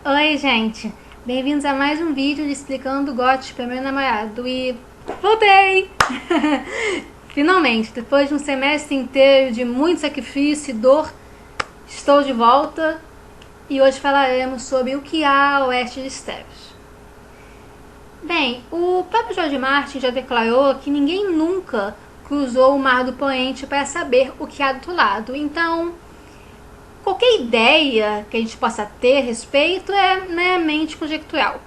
Oi, gente! Bem-vindos a mais um vídeo de explicando GOT para meu namorado. E voltei! Finalmente, depois de um semestre inteiro de muito sacrifício e dor, estou de volta e hoje falaremos sobre o que há a oeste de Estéreos. Bem, o próprio George Martin já declarou que ninguém nunca cruzou o Mar do Poente para saber o que há do outro lado, então qualquer ideia que a gente possa ter a respeito é meramente conjectural.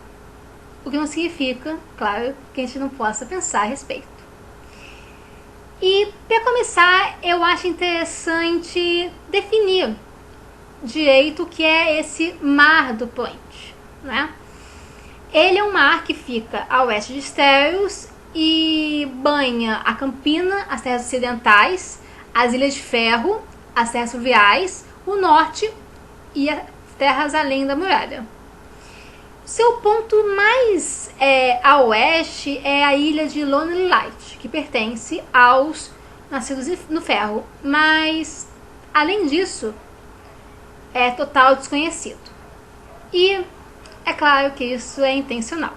O que não significa, claro, que a gente não possa pensar a respeito. E, para começar, eu acho interessante definir direito o que é esse Mar do Poente, né? Ele é um mar que fica a oeste de Estéreos e banha a Campina, as terras ocidentais, as Ilhas de Ferro, as terras fluviais, o norte e as terras além da muralha. Seu ponto mais a oeste é a ilha de Lonely Light, que pertence aos nascidos no ferro, mas além disso é total desconhecido. E é claro que isso é intencional.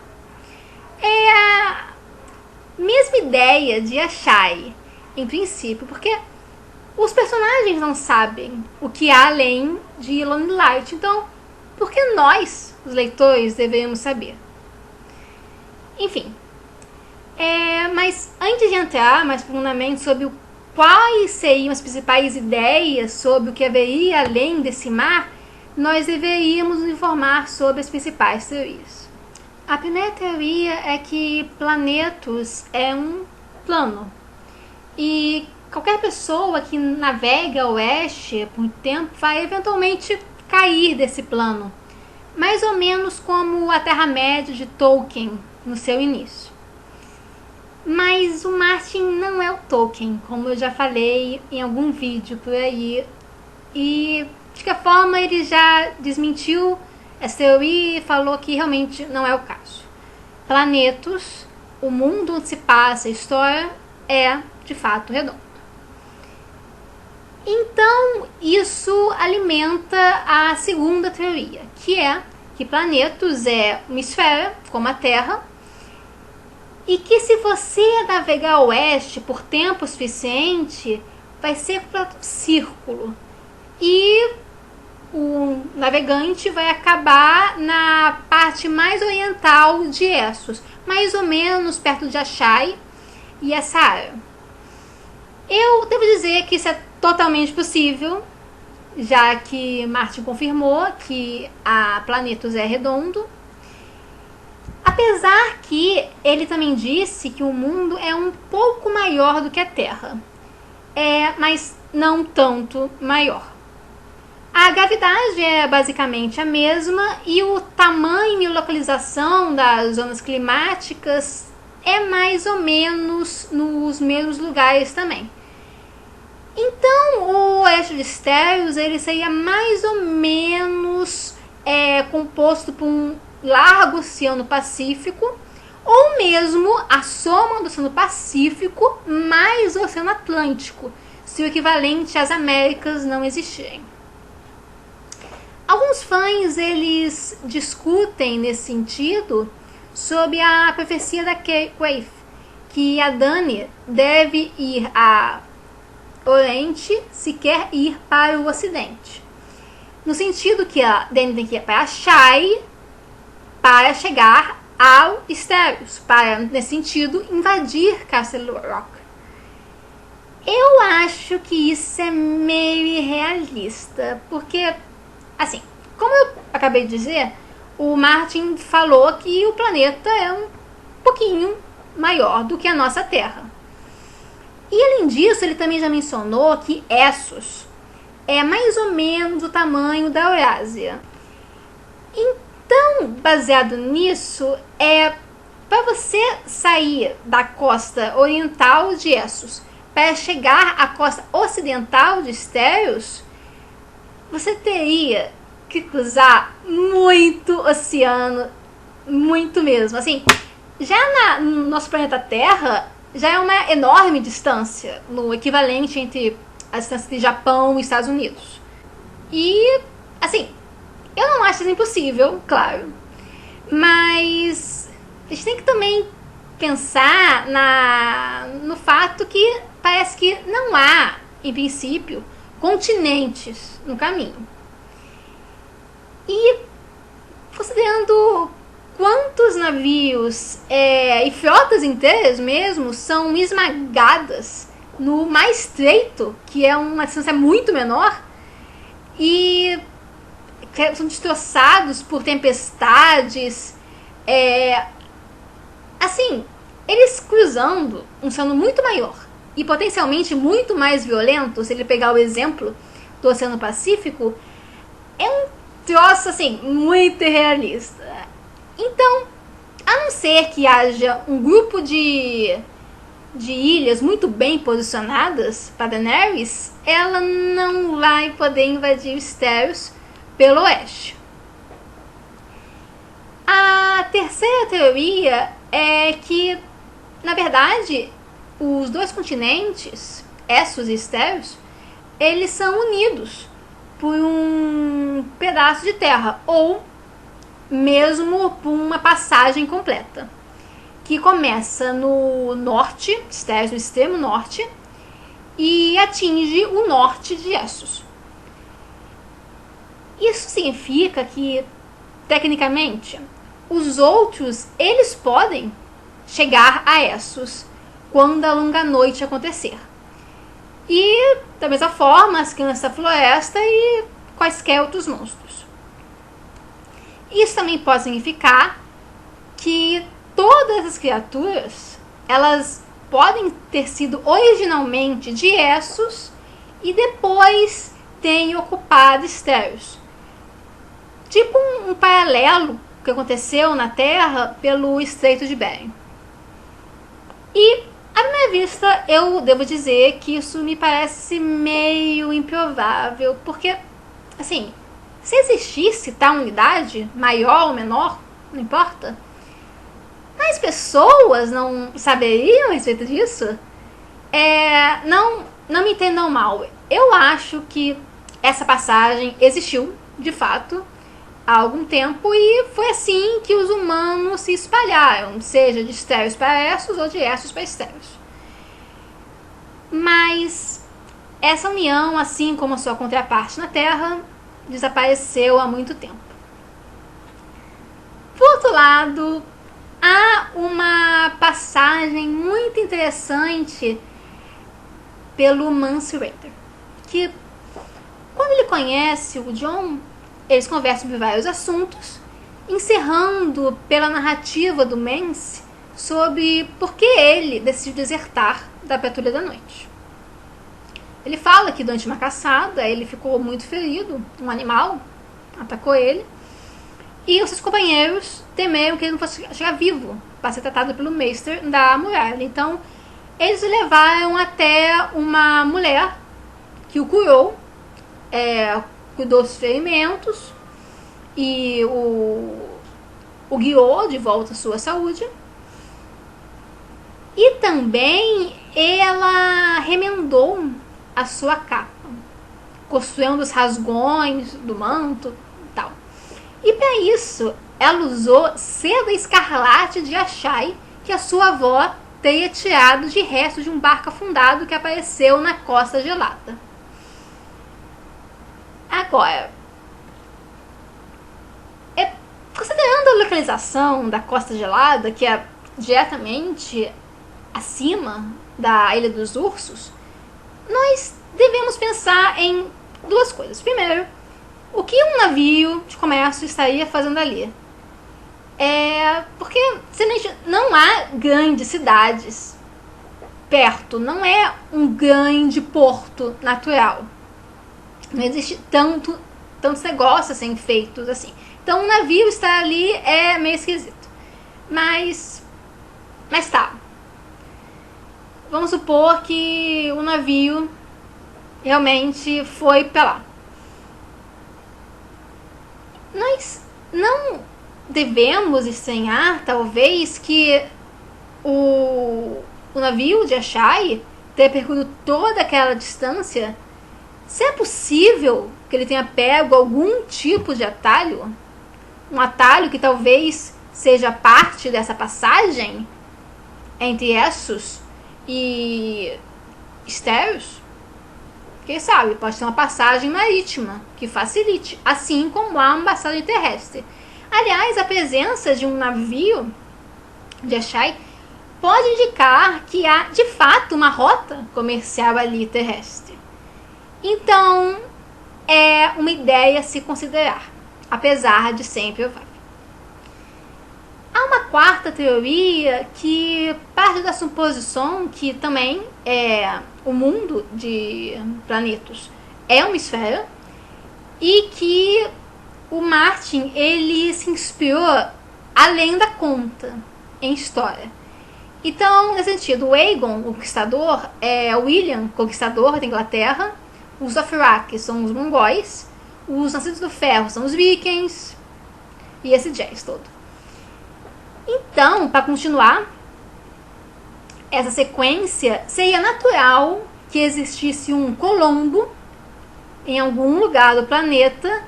É a mesma ideia de Achai, em princípio, porque os personagens não sabem o que há além de Lonely Light, então por que nós, os leitores, deveríamos saber? Enfim, mas antes de entrar mais profundamente sobre quais seriam as principais ideias sobre o que haveria além desse mar, nós deveríamos nos informar sobre as principais teorias. A primeira teoria é que Planetos é um plano e qualquer pessoa que navega a oeste por muito tempo vai eventualmente cair desse plano, mais ou menos como a Terra-média de Tolkien no seu início. Mas o Martin não é o Tolkien, como eu já falei em algum vídeo por aí, e de que forma ele já desmentiu essa teoria e falou que realmente não é o caso. Planetos, o mundo onde se passa a história, é de fato redondo. Então, isso alimenta a segunda teoria, que é que Planetos é uma esfera, como a Terra, e que se você navegar a oeste por tempo suficiente, vai ser um círculo. E o navegante vai acabar na parte mais oriental de Essos, mais ou menos perto de Achai e essa área. Eu devo dizer que isso é totalmente possível, já que Martin confirmou que a Planetos é redondo. Apesar que ele também disse que o mundo é um pouco maior do que a Terra, mas não tanto maior. A gravidade é basicamente a mesma e o tamanho e localização das zonas climáticas é mais ou menos nos mesmos lugares também. Então, o oeste de Estéreos ele seria mais ou menos composto por um largo Oceano Pacífico, ou mesmo a soma do Oceano Pacífico mais o Oceano Atlântico, se o equivalente às Américas não existirem. Alguns fãs eles discutem nesse sentido sobre a profecia da Quaithe, que a Dany deve ir a Oriente se quer ir para o Ocidente. No sentido que a Dany tem que ir para Achai para chegar ao Estéreos, para, nesse sentido, invadir Castle Rock. Eu acho que isso é meio irrealista, porque, assim, como eu acabei de dizer, o Martin falou que o planeta é um pouquinho maior do que a nossa Terra. E além disso, ele também já mencionou que Essos é mais ou menos o tamanho da Eurásia. Então, baseado nisso, para você sair da costa oriental de Essos para chegar à costa ocidental de Estéreos, você teria que cruzar muito oceano, muito mesmo. Assim, já no nosso planeta Terra, já é uma enorme distância, no equivalente entre a distância de Japão e Estados Unidos. E, assim, Eu não acho isso impossível, claro, mas a gente tem que também pensar no fato que parece que não há, em princípio, continentes no caminho. E considerando quantos navios e frotas inteiras mesmo são esmagadas no mar estreito, que é uma distância muito menor, e são destroçados por tempestades, assim, eles cruzando um oceano muito maior e potencialmente muito mais violento, se ele pegar o exemplo do Oceano Pacífico, é um troço assim muito irrealista. Então, a não ser que haja um grupo de ilhas muito bem posicionadas para Daenerys, ela não vai poder invadir Westeros pelo oeste. A terceira teoria é que, na verdade, os dois continentes, Essos e Westeros, eles são unidos por um pedaço de terra, ou mesmo por uma passagem completa, que começa no norte, Westeros no extremo norte, e atinge o norte de Essos. Isso significa que, tecnicamente, os outros, eles podem chegar a Essos quando a longa noite acontecer. E, da mesma forma, as crianças da floresta e quaisquer outros monstros. Isso também pode significar que todas as criaturas, elas podem ter sido originalmente de Essos e depois tenham ocupado Westeros. Tipo um paralelo que aconteceu na Terra pelo Estreito de Bering. E, à primeira vista, eu devo dizer que isso me parece meio improvável, porque, assim, se existisse tal unidade, maior ou menor, não importa, mas pessoas não saberiam a respeito disso? Não me entendam mal, eu acho que essa passagem existiu, de fato, há algum tempo, e foi assim que os humanos se espalharam, seja de Westeros para Essos ou de Essos para Westeros. Mas essa união, assim como a sua contraparte na Terra, desapareceu há muito tempo. Por outro lado, há uma passagem muito interessante pelo Mance Rayder, que quando ele conhece o Jon, eles conversam sobre vários assuntos, encerrando pela narrativa do Mance sobre por que ele decidiu desertar da Patrulha da Noite. Ele fala que durante uma caçada ele ficou muito ferido, um animal atacou ele, e os seus companheiros temeram que ele não fosse chegar vivo para ser tratado pelo Maester da muralha. Então eles o levaram até uma mulher que o curou, cuidou dos ferimentos e o guiou de volta à sua saúde. E também ela remendou a sua capa, costurando os rasgões do manto e tal. E para isso, ela usou seda escarlate de Ashai, que a sua avó teria tirado de restos de um barco afundado que apareceu na Costa Gelada. Agora, considerando a localização da Costa Gelada, que é diretamente acima da Ilha dos Ursos, nós devemos pensar em duas coisas. Primeiro, o que um navio de comércio estaria fazendo ali? Porque simplesmente não há grandes cidades perto, não é um grande porto natural. Não existe tantos negócios assim, feitos assim. Então um navio estar ali é meio esquisito. Mas tá. Vamos supor que o navio realmente foi pra lá. Nós não devemos estranhar, talvez, que o navio de Ashai ter percorrido toda aquela distância. Se é possível que ele tenha pego algum tipo de atalho, um atalho que talvez seja parte dessa passagem entre Essos e Estéreos. Quem sabe, pode ser uma passagem marítima que facilite, assim como há uma passagem terrestre. Aliás, a presença de um navio de Ashai pode indicar que há, de fato, uma rota comercial ali terrestre. Então, é uma ideia a se considerar, apesar de sempre provável. Há uma quarta teoria que parte da suposição que também o mundo de planetas é uma esfera e que o Martin ele se inspirou além da conta em história. Então, nesse sentido, o Aegon, o Conquistador, é o William, Conquistador da Inglaterra, os Dothraki são os mongóis, os Nascidos do Ferro são os vikings e esse jazz todo. Então, para continuar essa sequência, seria natural que existisse um Colombo em algum lugar do planeta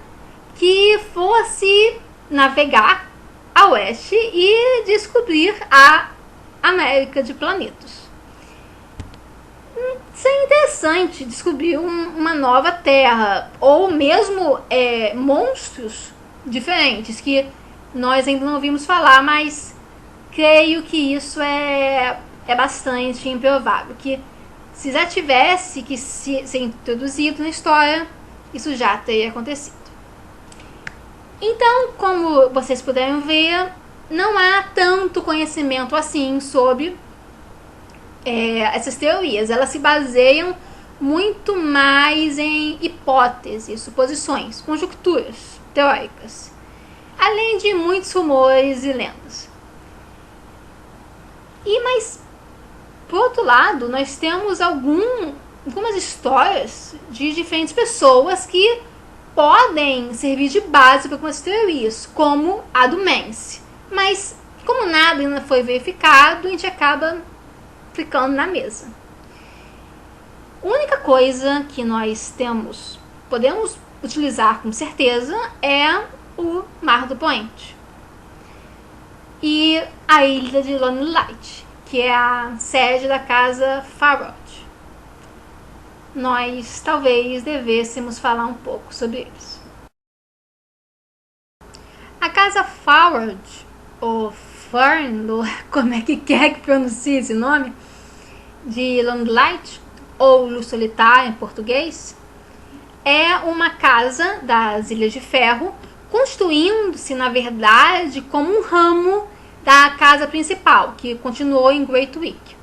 que fosse navegar a oeste e descobrir a América de planetas. Seria interessante descobrir uma nova terra, ou mesmo monstros diferentes que nós ainda não ouvimos falar, mas creio que isso é bastante improvável, que se já tivesse que ser introduzido na história, isso já teria acontecido. Então, como vocês puderam ver, não há tanto conhecimento assim sobre essas teorias. Elas se baseiam muito mais em hipóteses, suposições, conjecturas teóricas, além de muitos rumores e lendas. Mas, por outro lado, nós temos algumas histórias de diferentes pessoas que podem servir de base para algumas teorias, como a do Mance. Mas, como nada ainda foi verificado, a gente acaba ficando na mesa. A única coisa que nós podemos utilizar com certeza é o Mar do Poente e a ilha de Lonely Light, que é a sede da casa Farrod. Nós talvez devêssemos falar um pouco sobre eles. A casa Farrod, ou Fern, como é que quer que pronuncie esse nome, de Lonely Light, ou Luz Solitária em português, é uma casa das Ilhas de Ferro, construindo-se, na verdade, como um ramo da casa principal, que continuou em Great Wick.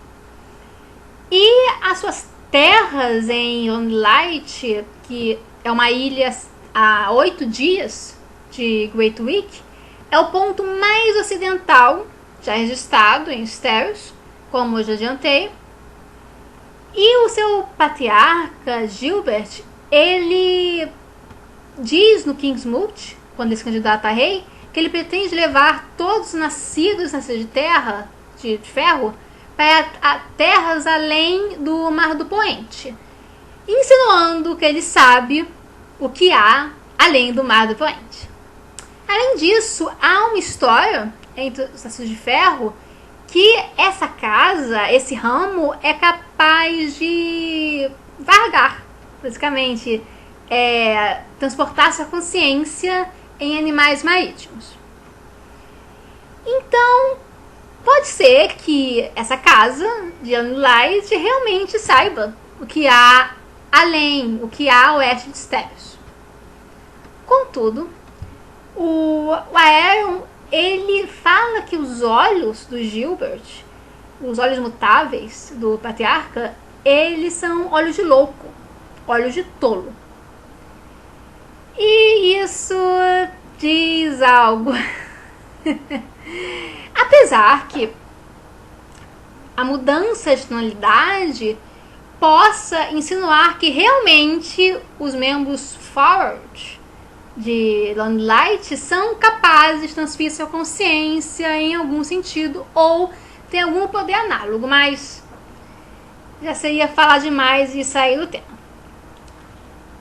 E as suas terras em Lonely Light, que é uma ilha a 8 dias de Great Wick, é o ponto mais ocidental já registrado em Estéreos, como eu já adiantei. E o seu patriarca, Gilbert, ele diz no Kingsmoot, quando ele se candidata a rei, que ele pretende levar todos os nascidos nessa terra de ferro para terras além do Mar do Poente, insinuando que ele sabe o que há além do Mar do Poente. Além disso, há uma história entre os Nascidos de Ferro que essa casa, esse ramo, é capaz de vargar, basicamente, transportar sua consciência em animais marítimos. Então, pode ser que essa casa de Lonely Light realmente saiba o que há além, o que há a oeste de Estéreos. Contudo, o Aeron, ele fala que os olhos do Gilbert, os olhos mutáveis do patriarca, eles são olhos de louco, olhos de tolo. E isso diz algo. Apesar que a mudança de tonalidade possa insinuar que realmente os membros Farrod de Lonely Light são capazes de transferir sua consciência em algum sentido ou tem algum poder análogo, mas já seria falar demais e sair do tema.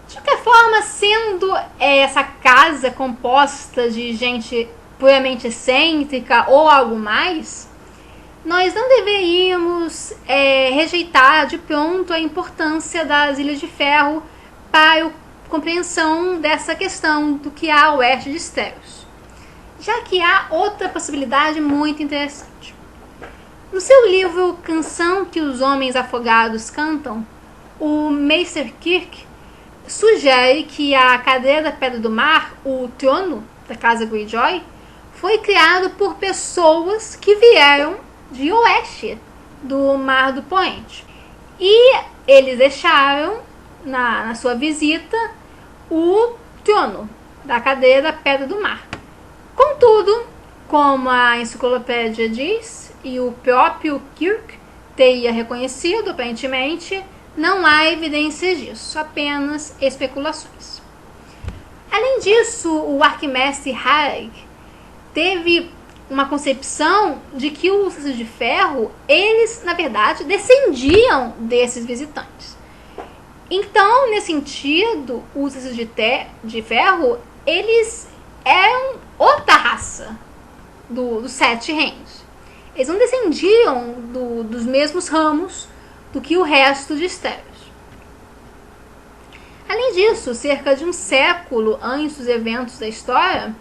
De qualquer forma, sendo essa casa composta de gente puramente excêntrica ou algo mais, nós não deveríamos rejeitar de pronto a importância das Ilhas de Ferro para a compreensão dessa questão do que há a oeste de Estéros, já que há outra possibilidade muito interessante. No seu livro Canção que os Homens Afogados Cantam, o Meister Kirk sugere que a cadeira da Pedra do Mar, o trono da Casa Greyjoy, foi criado por pessoas que vieram de oeste do Mar do Poente. E eles deixaram, na sua visita, o trono da cadeira da Pedra do Mar. Contudo, como a enciclopédia diz, e o próprio Kirk teria reconhecido, aparentemente, não há evidências disso, apenas especulações. Além disso, o arquimestre Harag teve uma concepção de que os Ursos de Ferro, eles, na verdade, descendiam desses visitantes. Então, nesse sentido, os Ursos de Ferro, eles eram outra raça dos Sete Reinos. Eles não descendiam dos mesmos ramos do que o resto de Estéros. Além disso, cerca de um século antes dos eventos da história,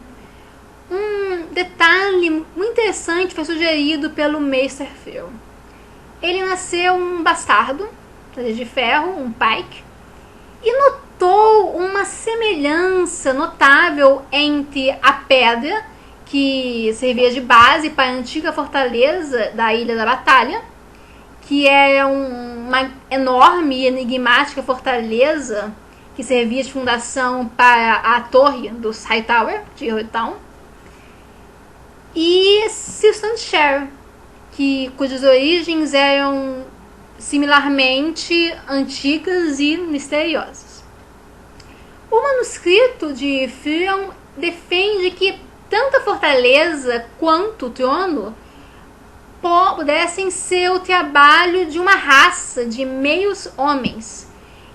um detalhe muito interessante foi sugerido pelo Meister Phil. Ele nasceu um bastardo de ferro, um pike, e notou uma semelhança notável entre a pedra que servia de base para a antiga fortaleza da Ilha da Batalha, que era uma enorme e enigmática fortaleza que servia de fundação para a torre dos Hightower, de Hightown, e Silstanshire, cujas origens eram similarmente antigas e misteriosas. O manuscrito de Theon defende que tanto a fortaleza quanto o trono pudessem ser o trabalho de uma raça de meios homens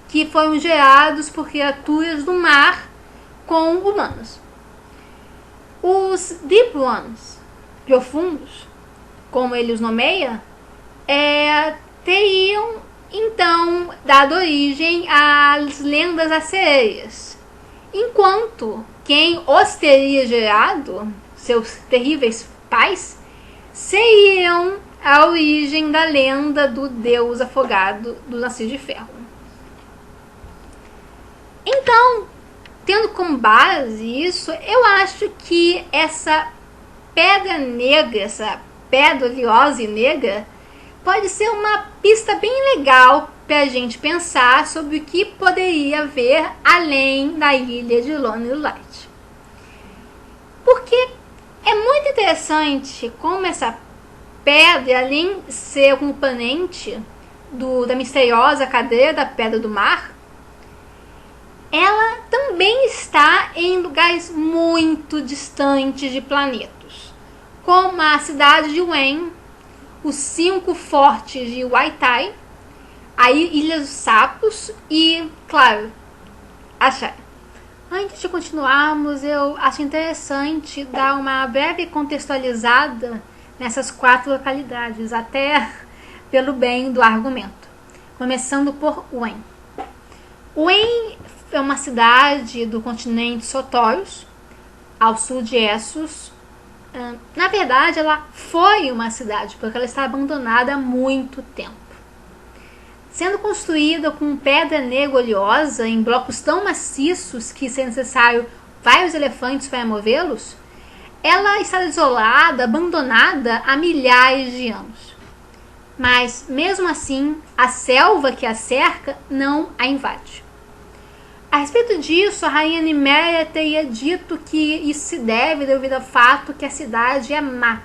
que foram gerados por criaturas do mar com humanos. Os Deep Ones, profundos, como ele os nomeia, teriam então dado origem às lendas acereias, enquanto quem os teria gerado, seus terríveis pais, seriam a origem da lenda do deus afogado do Nascido de Ferro. Então, tendo como base isso, eu acho que essa pedra negra, essa pedra oleosa e negra, pode ser uma pista bem legal para a gente pensar sobre o que poderia haver além da ilha de Lonely Light. Porque é muito interessante como essa pedra, além de ser um componente da misteriosa cadeira da Pedra do Mar, ela também está em lugares muito distantes de planetas, como a cidade de Wen, os 5 fortes de Waitai, a Ilha dos Sapos e, claro, a Shire. Antes de continuarmos, eu acho interessante dar uma breve contextualizada nessas 4 localidades, até pelo bem do argumento. Começando por Wen. Wen é uma cidade do continente Sotoros, ao sul de Essos. Na verdade, ela foi uma cidade, porque ela está abandonada há muito tempo. Sendo construída com pedra negra oleosa em blocos tão maciços que seria necessário vários elefantes para movê-los, ela está isolada, abandonada há milhares de anos. Mas, mesmo assim, a selva que a cerca não a invade. A respeito disso, a rainha Nymeria teria dito que isso se deve devido ao fato que a cidade é má.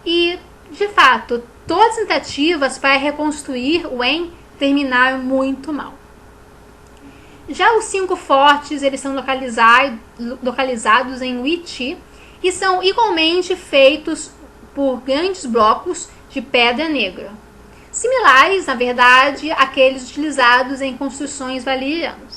E, de fato, todas as tentativas para reconstruir Wen terminaram muito mal. Já os 5 fortes, eles são localizados em Witi e são igualmente feitos por grandes blocos de pedra negra, similares, na verdade, àqueles utilizados em construções valerianas.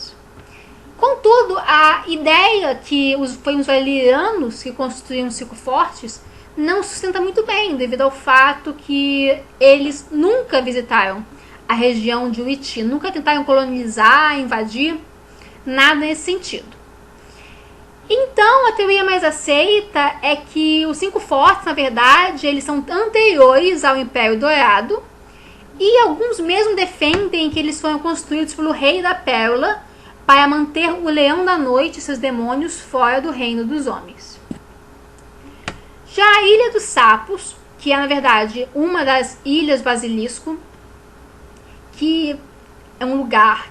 Contudo, a ideia que foi os valerianos que construíram os 5 fortes não sustenta muito bem, devido ao fato que eles nunca visitaram a região de Uiti, nunca tentaram colonizar, invadir, nada nesse sentido. Então, a teoria mais aceita é que os 5 fortes, na verdade, eles são anteriores ao Império Dourado, e alguns mesmo defendem que eles foram construídos pelo Rei da Pérola para manter o Leão da Noite e seus demônios fora do reino dos homens. Já a Ilha dos Sapos, que é na verdade uma das Ilhas Basilisco, que é um lugar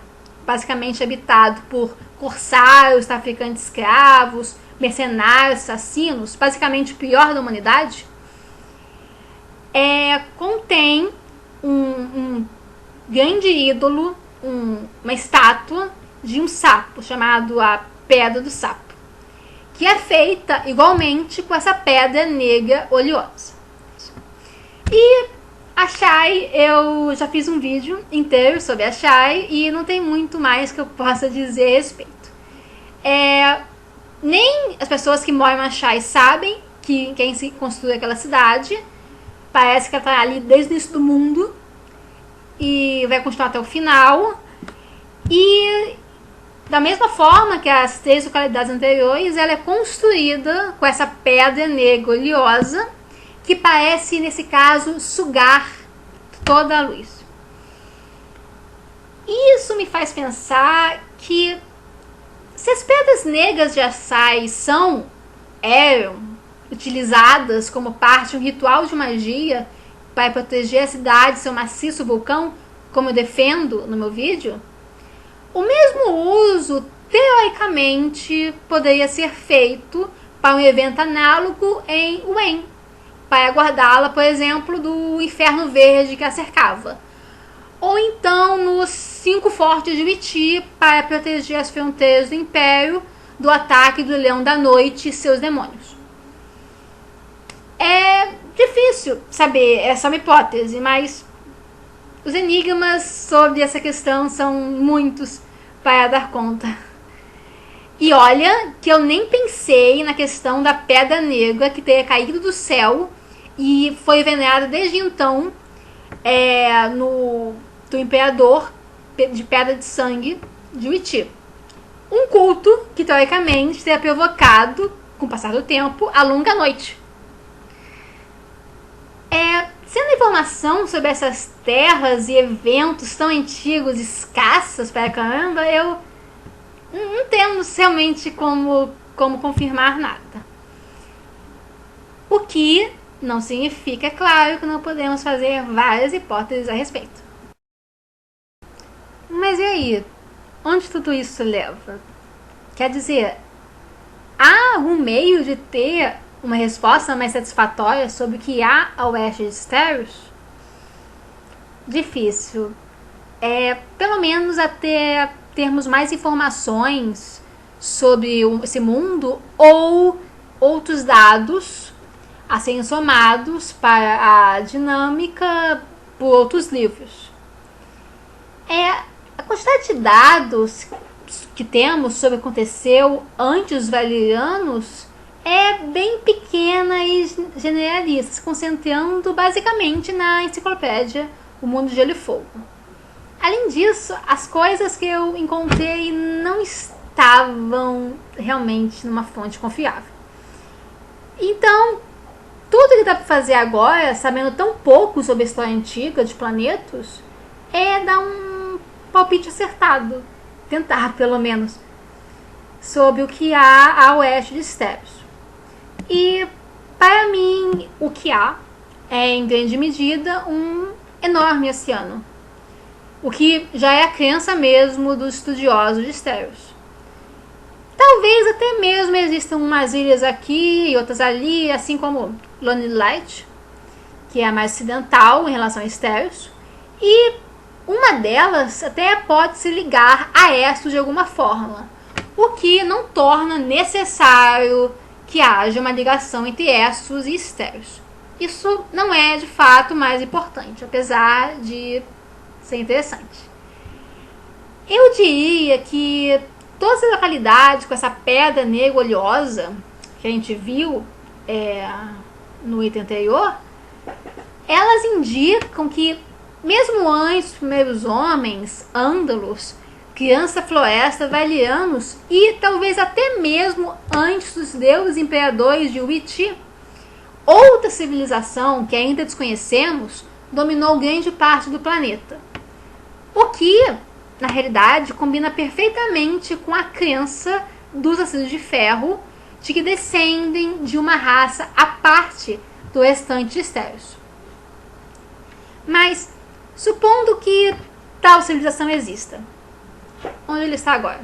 basicamente habitado por corsários, traficantes de escravos, mercenários, assassinos, basicamente o pior da humanidade, contém um grande ídolo, uma estátua de um sapo, chamado a Pedra do Sapo, que é feita igualmente com essa pedra negra oleosa. E a Shai, eu já fiz um vídeo inteiro sobre a Shai e não tem muito mais que eu possa dizer a respeito. Nem as pessoas que moram na Shai sabem quem se construiu aquela cidade. Parece que ela está ali desde o início do mundo e vai continuar até o final. E da mesma forma que as 3 localidades anteriores, ela é construída com essa pedra negra oleosa que parece, nesse caso, sugar toda a luz. Isso me faz pensar que se as pedras negras de Assai eram utilizadas como parte de um ritual de magia para proteger a cidade e seu maciço vulcão, como eu defendo no meu vídeo, o mesmo uso, teoricamente, poderia ser feito para um evento análogo em Wen, para guardá-la, por exemplo, do inferno verde que a cercava. Ou então nos 5 fortes de Uiti, para proteger as fronteiras do Império do ataque do Leão da Noite e seus demônios. É difícil saber, é só uma hipótese, mas os enigmas sobre essa questão são muitos para dar conta. E olha que eu nem pensei na questão da pedra negra que teria caído do céu e foi venerada desde então do imperador de Pedra de Sangue de Uiti. Um culto que teoricamente teria provocado, com o passar do tempo, a longa noite. Sendo a informação sobre essas terras e eventos tão antigos, escassas para caramba, eu não temos realmente como confirmar nada. O que não significa, é claro, que não podemos fazer várias hipóteses a respeito. Mas e aí? Onde tudo isso leva? Quer dizer, há algum meio de ter uma resposta mais satisfatória sobre o que há a oeste de Steros? Difícil. Pelo menos até termos mais informações sobre esse mundo ou outros dados a serem somados para a dinâmica por outros livros. A quantidade de dados que temos sobre o que aconteceu antes dos valerianos é bem pequena e generalista, se concentrando basicamente na enciclopédia O Mundo de Gelo e Fogo. Além disso, as coisas que eu encontrei não estavam realmente numa fonte confiável. Então, tudo que dá para fazer agora, sabendo tão pouco sobre a história antiga de planetas, é dar um palpite acertado, tentar pelo menos, sobre o que há a oeste de Steros. E, para mim, o que há é, em grande medida, um enorme oceano. O que já é a crença mesmo dos estudiosos de Steros. Talvez até mesmo existam umas ilhas aqui e outras ali, assim como Lonely Light, que é a mais ocidental em relação a Steros. E uma delas até pode se ligar a Essos de alguma forma, o que não torna necessário que haja uma ligação entre Essos e Steros. Isso não é de fato mais importante, apesar de ser interessante. Eu diria que todas as localidades com essa pedra negra oleosa que a gente viu no item anterior, elas indicam que mesmo antes dos primeiros homens, ândalos, criança floresta, valianos e talvez até mesmo antes dos deuses imperadores de Uiti, outra civilização que ainda desconhecemos dominou grande parte do planeta. O que, na realidade, combina perfeitamente com a crença dos nascidos de ferro de que descendem de uma raça à parte do restante de Estéreos. Mas, supondo que tal civilização exista, onde ele está agora?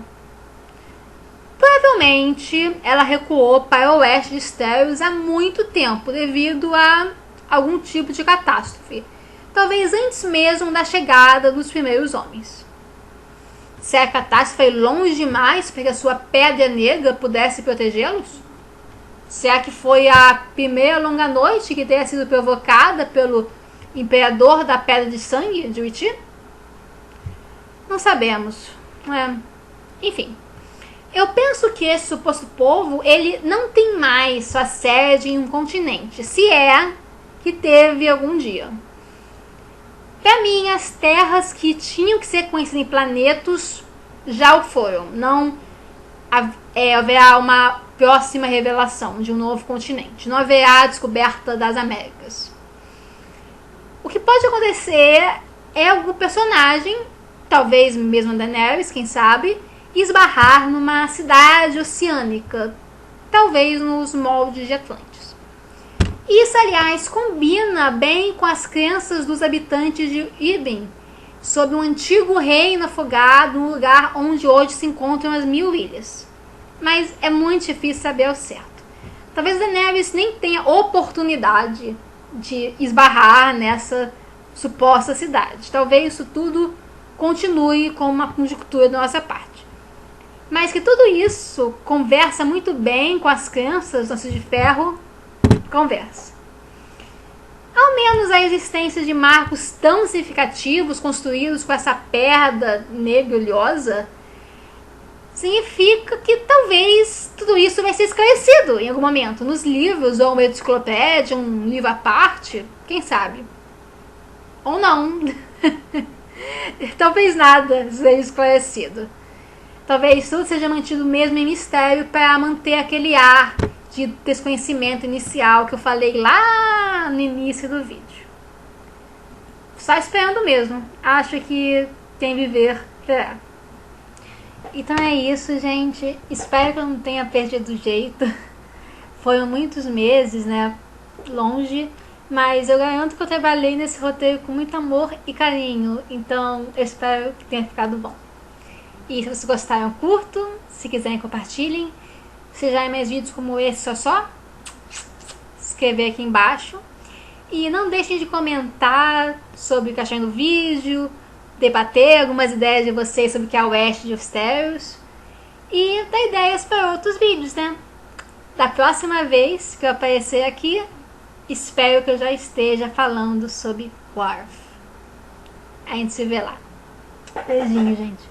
Provavelmente ela recuou para o oeste de Estéreos há muito tempo devido a algum tipo de catástrofe, talvez antes mesmo da chegada dos primeiros homens. Se a catástrofe foi longe demais para que a sua pedra negra pudesse protegê-los? Será que foi a primeira longa noite que tenha sido provocada pelo imperador da Pedra de Sangue de Uiti? Não sabemos. Enfim, eu penso que esse suposto povo, ele não tem mais sua sede em um continente, se é que teve algum dia. Para mim, as terras que tinham que ser conhecidas em planetas já o foram. Não haverá uma próxima revelação de um novo continente. Não haverá a descoberta das Américas. O que pode acontecer é algum personagem, talvez mesmo Daenerys, quem sabe, esbarrar numa cidade oceânica, talvez nos moldes de Atlantis. Isso, aliás, combina bem com as crenças dos habitantes de Irben sobre um antigo reino afogado no lugar onde hoje se encontram as 1000 ilhas. Mas é muito difícil saber ao certo. Talvez Daenerys nem tenha oportunidade de esbarrar nessa suposta cidade. Talvez isso tudo continue com uma conjectura da nossa parte. Mas que tudo isso conversa muito bem com as crenças do Nascido de Ferro, conversa. Ao menos a existência de marcos tão significativos construídos com essa pedra negra oleosa significa que talvez tudo isso vai ser esclarecido em algum momento, nos livros, ou uma enciclopédia, um livro à parte, quem sabe? Ou não. Talvez nada seja esclarecido. Talvez tudo seja mantido mesmo em mistério para manter aquele ar de desconhecimento inicial que eu falei lá no início do vídeo. Só esperando mesmo. Acho que quem viver verá. Então é isso, gente. Espero que eu não tenha perdido o jeito. Foram muitos meses, né? Longe. Mas eu garanto que eu trabalhei nesse roteiro com muito amor e carinho. Então eu espero que tenha ficado bom. E se vocês gostaram, curtam. Se quiserem, compartilhem. Se quiserem mais vídeos como esse, só escrever aqui embaixo. E não deixem de comentar sobre o que acharam do vídeo, debater algumas ideias de vocês sobre o que é o Oeste de Westeros e dar ideias para outros vídeos, né? Da próxima vez que eu aparecer aqui, espero que eu já esteja falando sobre Wharf. A gente se vê lá. Beijinho, gente.